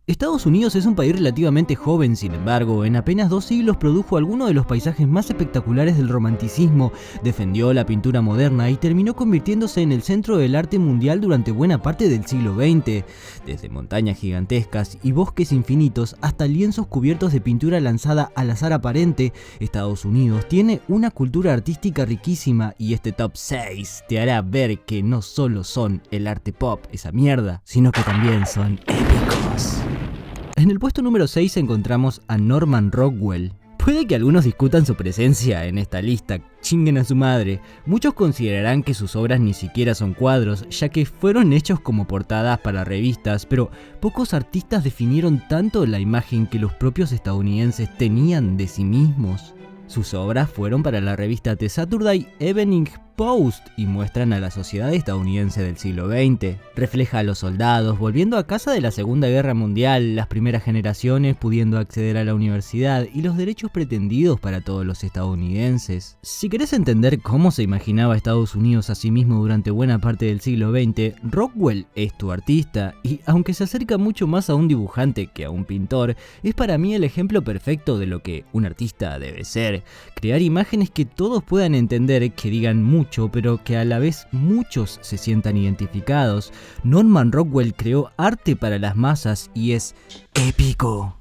Estados Unidos es un país relativamente joven, sin embargo, en apenas 2 siglos produjo algunos de los paisajes más espectaculares del romanticismo, defendió la pintura moderna y terminó convirtiéndose en el centro del arte mundial durante buena parte del siglo XX. Desde montañas gigantescas y bosques infinitos hasta lienzos cubiertos de pintura lanzada al azar aparente, Estados Unidos tiene una cultura artística riquísima y este top 6 te hará ver que no solo son el arte pop, esa mierda, sino que también son épicos. En el puesto número 6 encontramos a Norman Rockwell. Puede que algunos discutan su presencia en esta lista, chinguen a su madre. Muchos considerarán que sus obras ni siquiera son cuadros, ya que fueron hechos como portadas para revistas, pero pocos artistas definieron tanto la imagen que los propios estadounidenses tenían de sí mismos. Sus obras fueron para la revista The Saturday Evening Post y muestran a la sociedad estadounidense del siglo XX. Refleja a los soldados volviendo a casa de la Segunda Guerra Mundial, las primeras generaciones pudiendo acceder a la universidad y los derechos pretendidos para todos los estadounidenses. Si querés entender cómo se imaginaba Estados Unidos a sí mismo durante buena parte del siglo XX, Rockwell es tu artista y, aunque se acerca mucho más a un dibujante que a un pintor, es para mí el ejemplo perfecto de lo que un artista debe ser. Crear imágenes que todos puedan entender, que digan mucho, pero que a la vez muchos se sientan identificados. Norman Rockwell creó arte para las masas y es épico.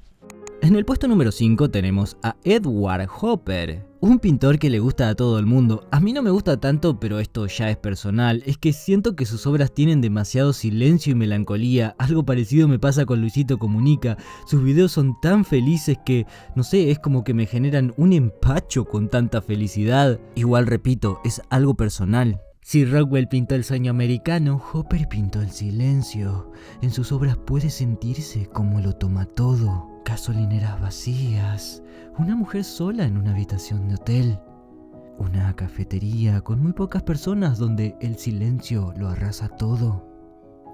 En el puesto número 5 tenemos a Edward Hopper, un pintor que le gusta a todo el mundo. A mí no me gusta tanto, pero esto ya es personal, es que siento que sus obras tienen demasiado silencio y melancolía. Algo parecido me pasa con Luisito Comunica. Sus videos son tan felices que, no sé, es como que me generan un empacho con tanta felicidad. Igual repito, es algo personal. Si Rockwell pintó el sueño americano, Hopper pintó el silencio. En sus obras puede sentirse como lo toma todo. Gasolineras vacías, una mujer sola en una habitación de hotel, una cafetería con muy pocas personas donde el silencio lo arrasa todo.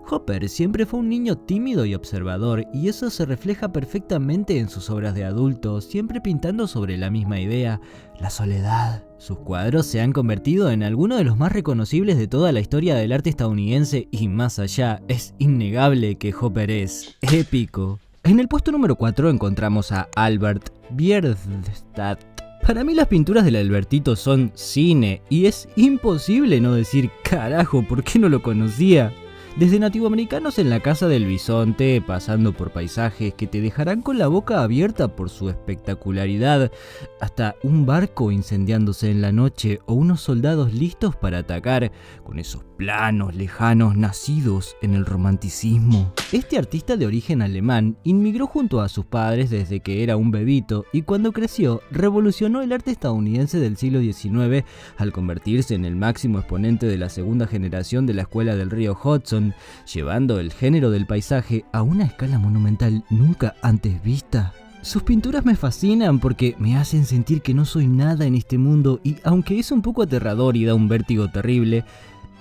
Hopper siempre fue un niño tímido y observador, y eso se refleja perfectamente en sus obras de adulto, siempre pintando sobre la misma idea, la soledad. Sus cuadros se han convertido en algunos de los más reconocibles de toda la historia del arte estadounidense y más allá, es innegable que Hopper es épico. En el puesto número 4 encontramos a Albert Bierstadt. Para mí las pinturas del Albertito son cine y es imposible no decir carajo, ¿por qué no lo conocía? Desde nativoamericanos en la casa del bisonte, pasando por paisajes que te dejarán con la boca abierta por su espectacularidad, hasta un barco incendiándose en la noche o unos soldados listos para atacar, con esos planos lejanos nacidos en el romanticismo. Este artista de origen alemán inmigró junto a sus padres desde que era un bebito y cuando creció revolucionó el arte estadounidense del siglo XIX al convertirse en el máximo exponente de la segunda generación de la escuela del río Hudson, llevando el género del paisaje a una escala monumental nunca antes vista. Sus pinturas me fascinan porque me hacen sentir que no soy nada en este mundo y aunque es un poco aterrador y da un vértigo terrible,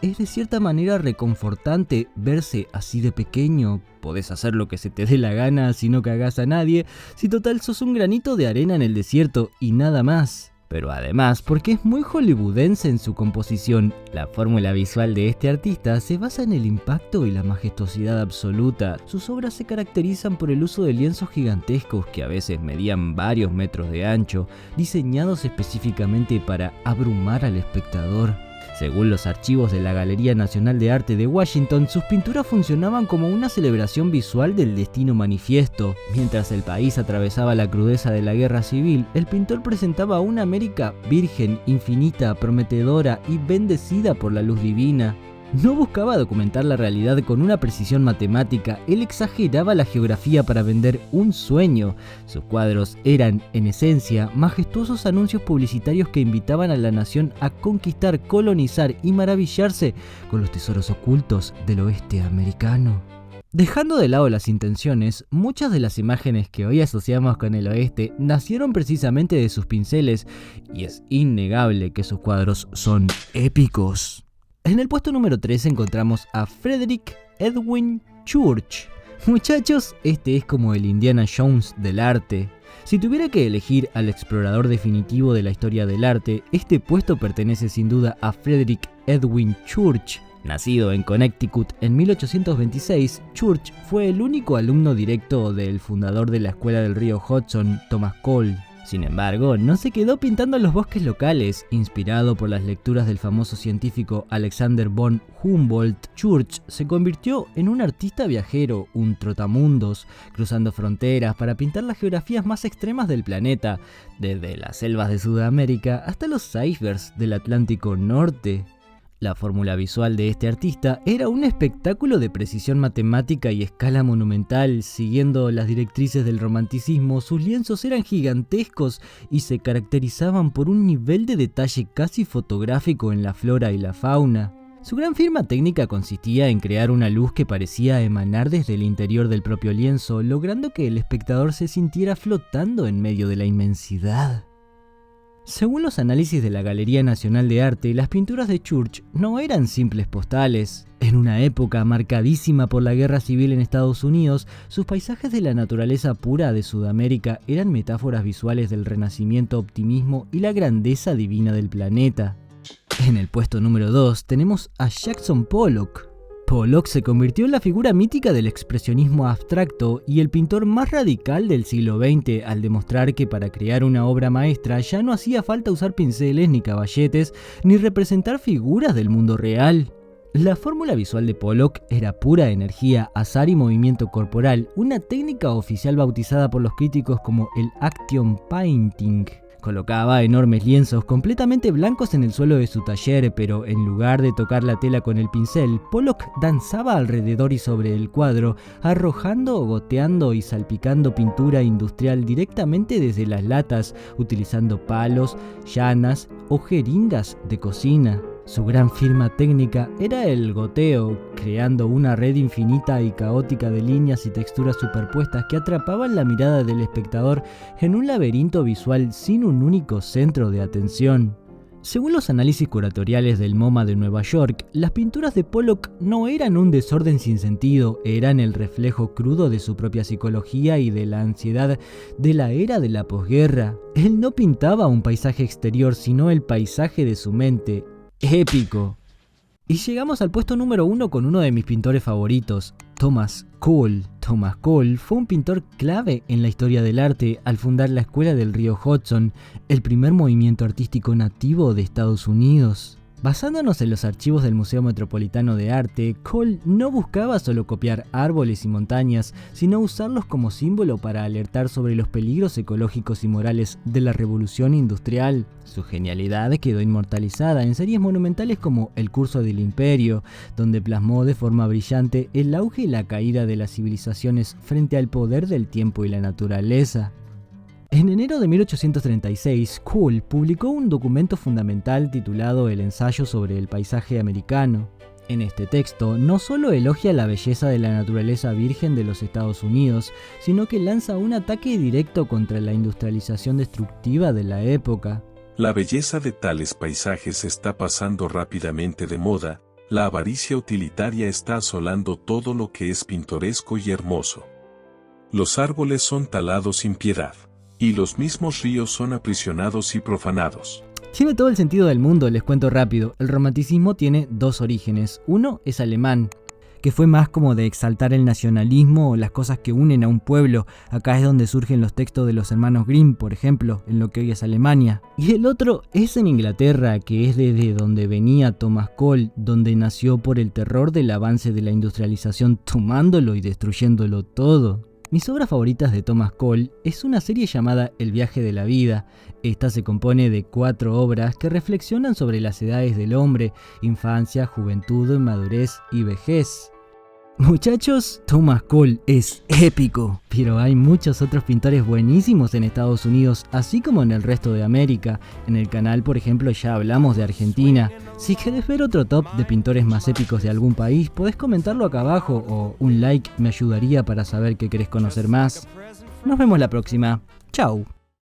es de cierta manera reconfortante verse así de pequeño. Podés hacer lo que se te dé la gana si no cagás a nadie, si total sos un granito de arena en el desierto y nada más. Pero además, porque es muy hollywoodense en su composición, la fórmula visual de este artista se basa en el impacto y la majestuosidad absoluta. Sus obras se caracterizan por el uso de lienzos gigantescos que a veces medían varios metros de ancho, diseñados específicamente para abrumar al espectador. Según los archivos de la Galería Nacional de Arte de Washington, sus pinturas funcionaban como una celebración visual del destino manifiesto. Mientras el país atravesaba la crudeza de la guerra civil, el pintor presentaba una América virgen, infinita, prometedora y bendecida por la luz divina. No buscaba documentar la realidad con una precisión matemática, él exageraba la geografía para vender un sueño. Sus cuadros eran, en esencia, majestuosos anuncios publicitarios que invitaban a la nación a conquistar, colonizar y maravillarse con los tesoros ocultos del oeste americano. Dejando de lado las intenciones, muchas de las imágenes que hoy asociamos con el oeste nacieron precisamente de sus pinceles, y es innegable que sus cuadros son épicos. En el puesto número 3 encontramos a Frederick Edwin Church. Muchachos, este es como el Indiana Jones del arte. Si tuviera que elegir al explorador definitivo de la historia del arte, este puesto pertenece sin duda a Frederick Edwin Church. Nacido en Connecticut en 1826, Church fue el único alumno directo del fundador de la escuela del río Hudson, Thomas Cole. Sin embargo, no se quedó pintando los bosques locales. Inspirado por las lecturas del famoso científico Alexander von Humboldt, Church se convirtió en un artista viajero, un trotamundos, cruzando fronteras para pintar las geografías más extremas del planeta, desde las selvas de Sudamérica hasta los icebergs del Atlántico Norte. La fórmula visual de este artista era un espectáculo de precisión matemática y escala monumental. Siguiendo las directrices del romanticismo, sus lienzos eran gigantescos y se caracterizaban por un nivel de detalle casi fotográfico en la flora y la fauna. Su gran firma técnica consistía en crear una luz que parecía emanar desde el interior del propio lienzo, logrando que el espectador se sintiera flotando en medio de la inmensidad. Según los análisis de la Galería Nacional de Arte, las pinturas de Church no eran simples postales. En una época marcadísima por la guerra civil en Estados Unidos, sus paisajes de la naturaleza pura de Sudamérica eran metáforas visuales del renacimiento, optimismo y la grandeza divina del planeta. En el puesto número 2 tenemos a Jackson Pollock. Pollock se convirtió en la figura mítica del expresionismo abstracto y el pintor más radical del siglo XX al demostrar que para crear una obra maestra ya no hacía falta usar pinceles ni caballetes ni representar figuras del mundo real. La fórmula visual de Pollock era pura energía, azar y movimiento corporal, una técnica oficial bautizada por los críticos como el action painting. Colocaba enormes lienzos completamente blancos en el suelo de su taller, pero en lugar de tocar la tela con el pincel, Pollock danzaba alrededor y sobre el cuadro, arrojando, goteando y salpicando pintura industrial directamente desde las latas, utilizando palos, llanas o jeringas de cocina. Su gran firma técnica era el goteo, creando una red infinita y caótica de líneas y texturas superpuestas que atrapaban la mirada del espectador en un laberinto visual sin un único centro de atención. Según los análisis curatoriales del MoMA de Nueva York, las pinturas de Pollock no eran un desorden sin sentido, eran el reflejo crudo de su propia psicología y de la ansiedad de la era de la posguerra. Él no pintaba un paisaje exterior, sino el paisaje de su mente. Épico. Y llegamos al puesto número 1 con uno de mis pintores favoritos, Thomas Cole. Thomas Cole fue un pintor clave en la historia del arte al fundar la Escuela del río Hudson, el primer movimiento artístico nativo de Estados Unidos. Basándonos en los archivos del Museo Metropolitano de Arte, Cole no buscaba solo copiar árboles y montañas, sino usarlos como símbolo para alertar sobre los peligros ecológicos y morales de la revolución industrial. Su genialidad quedó inmortalizada en series monumentales como El curso del imperio, donde plasmó de forma brillante el auge y la caída de las civilizaciones frente al poder del tiempo y la naturaleza. En enero de 1836, Cole publicó un documento fundamental titulado El ensayo sobre el paisaje americano. En este texto no solo elogia la belleza de la naturaleza virgen de los Estados Unidos, sino que lanza un ataque directo contra la industrialización destructiva de la época. La belleza de tales paisajes está pasando rápidamente de moda, la avaricia utilitaria está asolando todo lo que es pintoresco y hermoso. Los árboles son talados sin piedad. Y los mismos ríos son aprisionados y profanados. Tiene todo el sentido del mundo, les cuento rápido. El romanticismo tiene dos orígenes. Uno es alemán, que fue más como de exaltar el nacionalismo o las cosas que unen a un pueblo. Acá es donde surgen los textos de los hermanos Grimm, por ejemplo, en lo que hoy es Alemania. Y el otro es en Inglaterra, que es desde donde venía Thomas Cole, donde nació por el terror del avance de la industrialización, tomándolo y destruyéndolo todo. Mis obras favoritas de Thomas Cole es una serie llamada El viaje de la vida. Esta se compone de 4 obras que reflexionan sobre las edades del hombre: infancia, juventud, madurez y vejez. Muchachos, Thomas Cole es épico, pero hay muchos otros pintores buenísimos en Estados Unidos, así como en el resto de América. En el canal, por ejemplo, ya hablamos de Argentina. Si querés ver otro top de pintores más épicos de algún país, podés comentarlo acá abajo, o un like me ayudaría para saber que querés conocer más. Nos vemos la próxima. Chau.